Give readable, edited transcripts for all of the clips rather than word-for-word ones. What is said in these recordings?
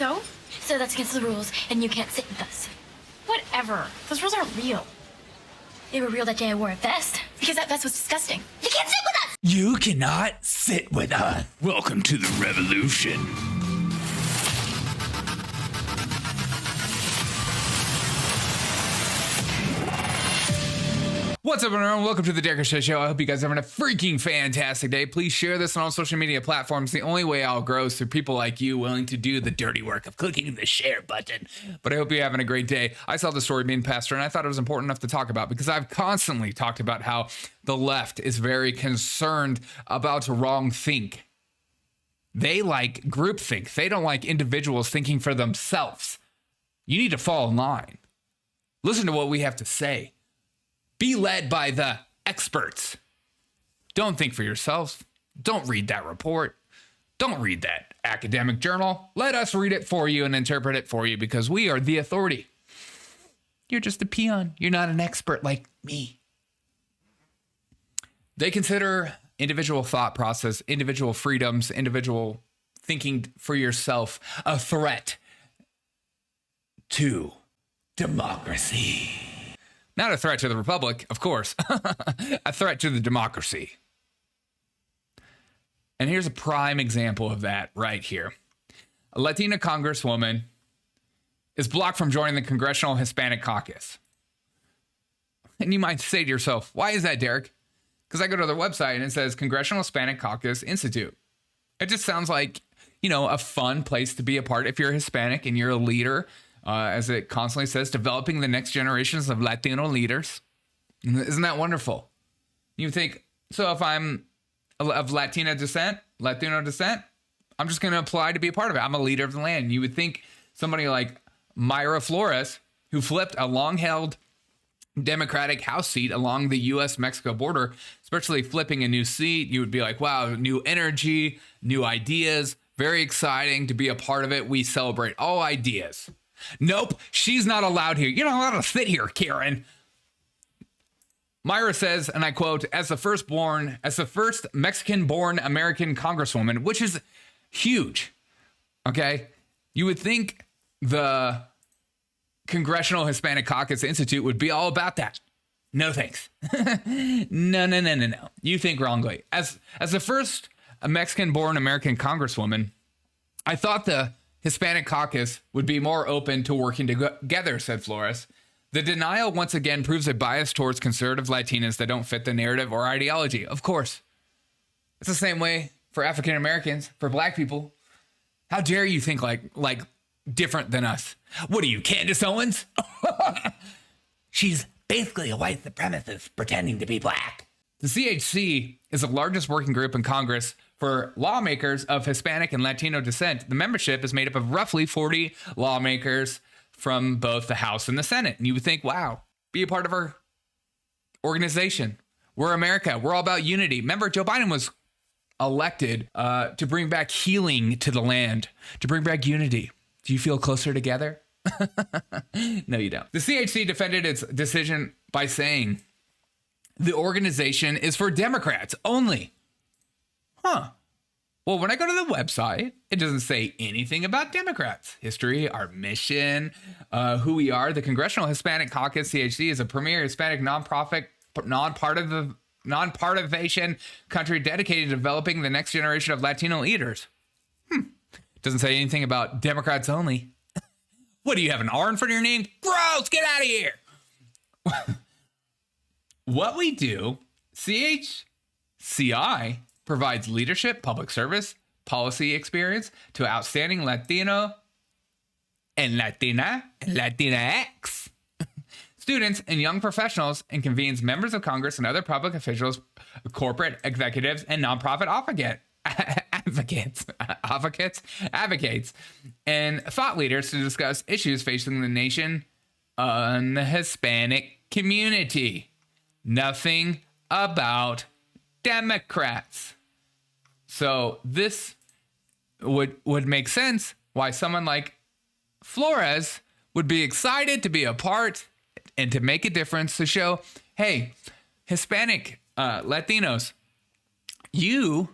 So? So that's against the rules, and you can't sit with us. Whatever. Those rules aren't real. They were real that day I wore a vest, because that vest was disgusting. You can't sit with us! You cannot sit with us. Welcome to the revolution. What's up, everyone? Welcome to the Derek Show. I hope you guys are having a freaking fantastic day. Please share this on all social media platforms. The only way I'll grow is through people like you willing to do the dirty work of clicking the share button. But I hope you're having a great day. I saw the story being passed around, and I thought it was important enough to talk about because I've constantly talked about how the left is very concerned about wrong think. They like groupthink. They don't like individuals thinking for themselves. You need to fall in line. Listen to what we have to say. Be led by the experts. Don't think for yourself. Don't read that report. Don't read that academic journal. Let us read it for you and interpret it for you because we are the authority. You're just a peon. You're not an expert like me. They consider individual thought process, individual freedoms, individual thinking for yourself a threat to democracy. Not a threat to the republic, of course. A threat to the democracy. And here's a prime example of that right here. A Latina congresswoman is blocked from joining the Congressional Hispanic Caucus. And you might say to yourself, why is that, Derek? Because I go to their website and it says Congressional Hispanic Caucus Institute. It just sounds like, a fun place to be a part if you're Hispanic and you're a leader. As it constantly says, developing the next generations of Latino leaders. Isn't that wonderful? You think, so if I'm of Latino descent, I'm just going to apply to be a part of it. I'm a leader of the land. You would think somebody like Myra Flores, who flipped a long-held Democratic House seat along the U.S. Mexico border, especially flipping a new seat, you would be like, wow, new energy, new ideas, very exciting to be a part of it. We celebrate all ideas. Nope, she's not allowed here. You're not allowed to sit here, Karen. Myra says, and I quote, as the first Mexican-born American congresswoman, which is huge, okay? You would think the Congressional Hispanic Caucus Institute would be all about that. No thanks. No. You think wrongly. As the first Mexican-born American congresswoman, I thought the Hispanic caucus would be more open to working together, said Flores. The denial once again proves a bias towards conservative Latinas that don't fit the narrative or ideology. Of course. It's the same way for African Americans, for black people. How dare you think like different than us? What are you, Candace Owens? She's basically a white supremacist pretending to be black. The CHC is the largest working group in Congress for lawmakers of Hispanic and Latino descent. The membership is made up of roughly 40 lawmakers from both the House and the Senate. And you would think, wow, be a part of our organization. We're America. We're all about unity. Remember, Joe Biden was elected to bring back healing to the land, to bring back unity. Do you feel closer together? No, you don't. The CHC defended its decision by saying the organization is for Democrats only. Huh. Well, when I go to the website, it doesn't say anything about Democrats. History, our mission, who we are. The Congressional Hispanic Caucus, CHC, is a premier Hispanic nonpartisan country dedicated to developing the next generation of Latino leaders. Doesn't say anything about Democrats only. What, do you have an R in front of your name? Gross, get out of here. What we do, CHCI, provides leadership, public service, policy experience to outstanding Latino and Latinx students and young professionals and convenes members of Congress and other public officials, corporate executives, and nonprofit advocates, and thought leaders to discuss issues facing the nation and the Hispanic community. Nothing about Democrats. So this would make sense why someone like Flores would be excited to be a part and to make a difference, to show, hey, Hispanic Latinos, you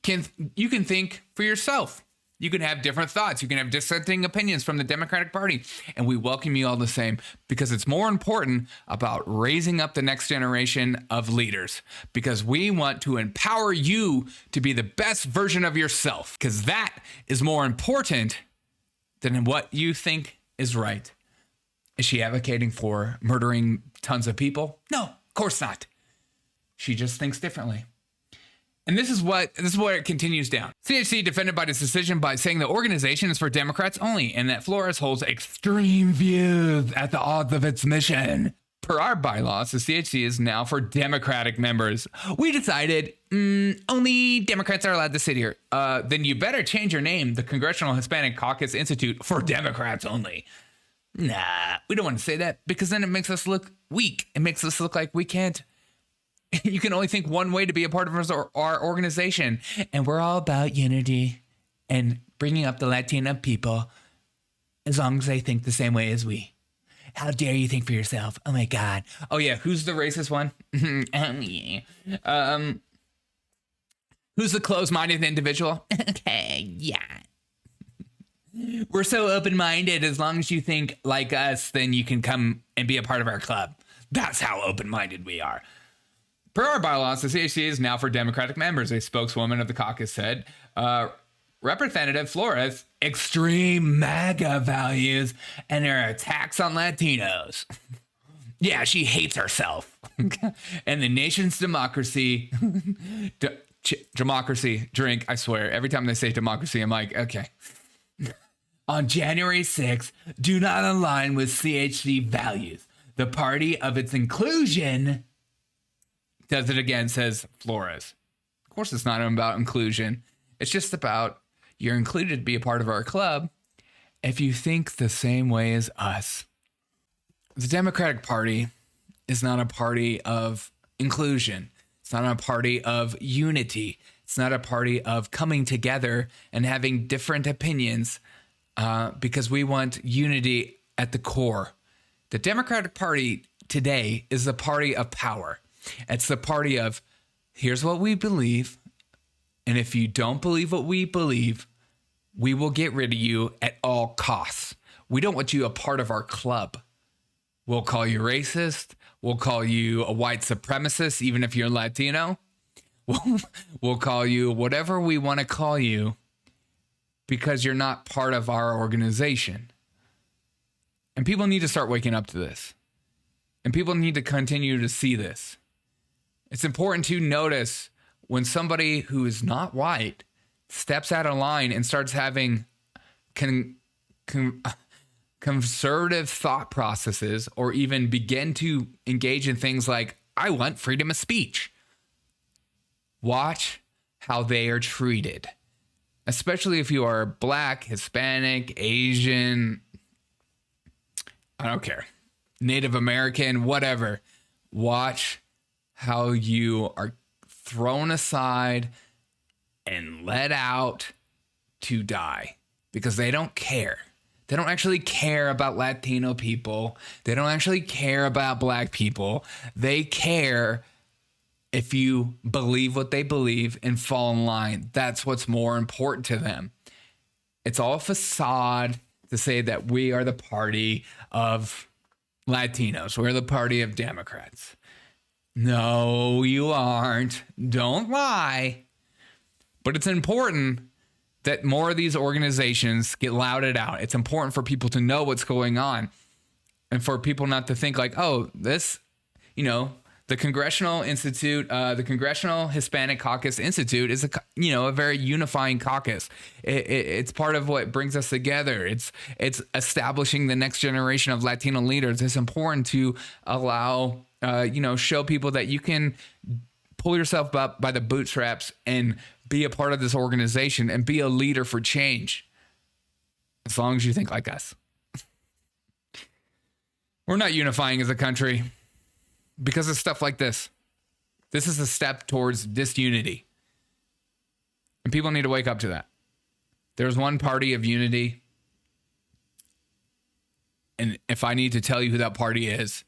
can think for yourself. You can have different thoughts. You can have dissenting opinions from the Democratic Party. And we welcome you all the same, because it's more important about raising up the next generation of leaders, because we want to empower you to be the best version of yourself, because that is more important than what you think is right. Is she advocating for murdering tons of people? No, of course not. She just thinks differently. And this is where it continues down. CHC defended Biden's decision by saying the organization is for Democrats only, and that Flores holds extreme views at the odds of its mission. Per our bylaws, the CHC is now for Democratic members. We decided only Democrats are allowed to sit here. Then you better change your name, the Congressional Hispanic Caucus Institute, for Democrats only. Nah, we don't want to say that, because then it makes us look weak. It makes us look like we can't. You can only think one way to be a part of our organization. And we're all about unity and bringing up the Latino people, as long as they think the same way as we. How dare you think for yourself? Oh, my God. Oh, yeah. Who's the racist one? Who's the closed-minded individual? Okay, yeah. We're so open-minded. As long as you think like us, then you can come and be a part of our club. That's how open-minded we are. Per our bylaws, the CHC is now for Democratic members, a spokeswoman of the caucus said. Representative Flores, extreme MAGA values and her attacks on Latinos. Yeah, she hates herself. And the nation's democracy, democracy, drink, I swear. Every time they say democracy, I'm like, okay. On January 6th, do not align with CHC values. The party of its inclusion does it again, says Flores. Of course, it's not about inclusion. It's just about you're included to be a part of our club if you think the same way as us. The Democratic Party is not a party of inclusion. It's not a party of unity. It's not a party of coming together and having different opinions, because we want unity at the core. The Democratic Party today is the party of power. It's the party of, here's what we believe, and if you don't believe what we believe, we will get rid of you at all costs. We don't want you a part of our club. We'll call you racist. We'll call you a white supremacist, even if you're Latino. We'll call you whatever we want to call you, because you're not part of our organization. And people need to start waking up to this. And people need to continue to see this. It's important to notice when somebody who is not white steps out of line and starts having conservative thought processes, or even begin to engage in things like, I want freedom of speech. Watch how they are treated, especially if you are Black, Hispanic, Asian, I don't care, Native American, whatever. Watch how you are thrown aside and let out to die, because they don't care. They don't actually care about Latino people. They don't actually care about Black people. They care if you believe what they believe and fall in line. That's what's more important to them. It's all a facade to say that we are the party of Latinos. We're the party of Democrats. No, you aren't. Don't lie. But it's important that more of these organizations get lauded out. It's important for people to know what's going on, and for people not to think like, oh, this, the Congressional Institute, the Congressional Hispanic Caucus Institute is a very unifying caucus. It's part of what brings us together. It's establishing the next generation of Latino leaders. It's important to allow, show people that you can pull yourself up by the bootstraps and be a part of this organization and be a leader for change, as long as you think like us. We're not unifying as a country because of stuff like this. This is a step towards disunity, and people need to wake up to that. There's one party of unity, and if I need to tell you who that party is,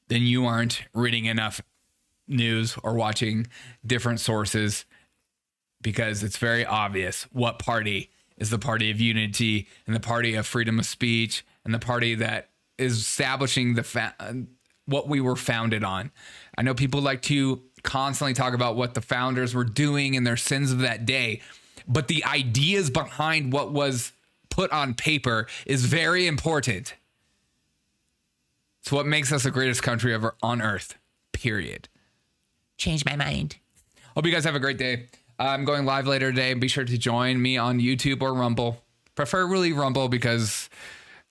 then you aren't reading enough news or watching different sources, because it's very obvious what party is the party of unity and the party of freedom of speech and the party that is establishing what we were founded on. I know people like to constantly talk about what the founders were doing and their sins of that day, but the ideas behind what was put on paper is very important. It's what makes us the greatest country ever on earth, period. Changed my mind. Hope you guys have a great day. I'm going live later today. Be sure to join me on YouTube or Rumble. Preferably Rumble because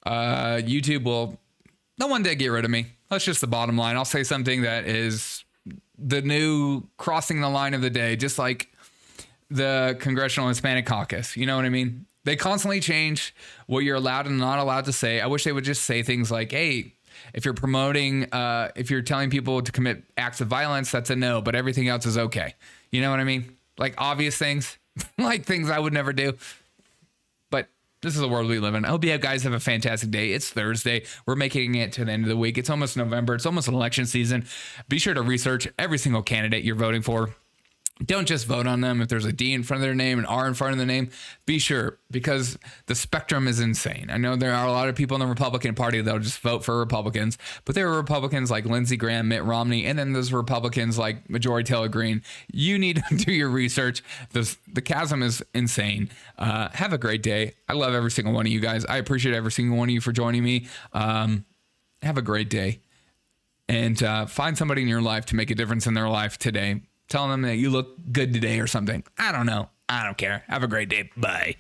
YouTube will one day get rid of me. That's just the bottom line. I'll say something that is the new crossing the line of the day, just like the Congressional Hispanic Caucus. You know what I mean? They constantly change what you're allowed and not allowed to say. I wish they would just say things like, hey, if you're promoting, if you're telling people to commit acts of violence, that's a no, but everything else is okay. You know what I mean? Like obvious things, like things I would never do. But this is the world we live in. I hope you guys have a fantastic day. It's Thursday. We're making it to the end of the week. It's almost November. It's almost an election season. Be sure to research every single candidate you're voting for. Don't just vote on them if there's a D in front of their name, an R in front of the name. Be sure, because the spectrum is insane. I know there are a lot of people in the Republican Party that'll just vote for Republicans, but there are Republicans like Lindsey Graham, Mitt Romney, and then there's Republicans like Majority Taylor Greene. You need to do your research. The chasm is insane. Have a great day. I love every single one of you guys. I appreciate every single one of you for joining me. Have a great day. And find somebody in your life to make a difference in their life today. Telling them that you look good today or something. I don't know. I don't care. Have a great day. Bye.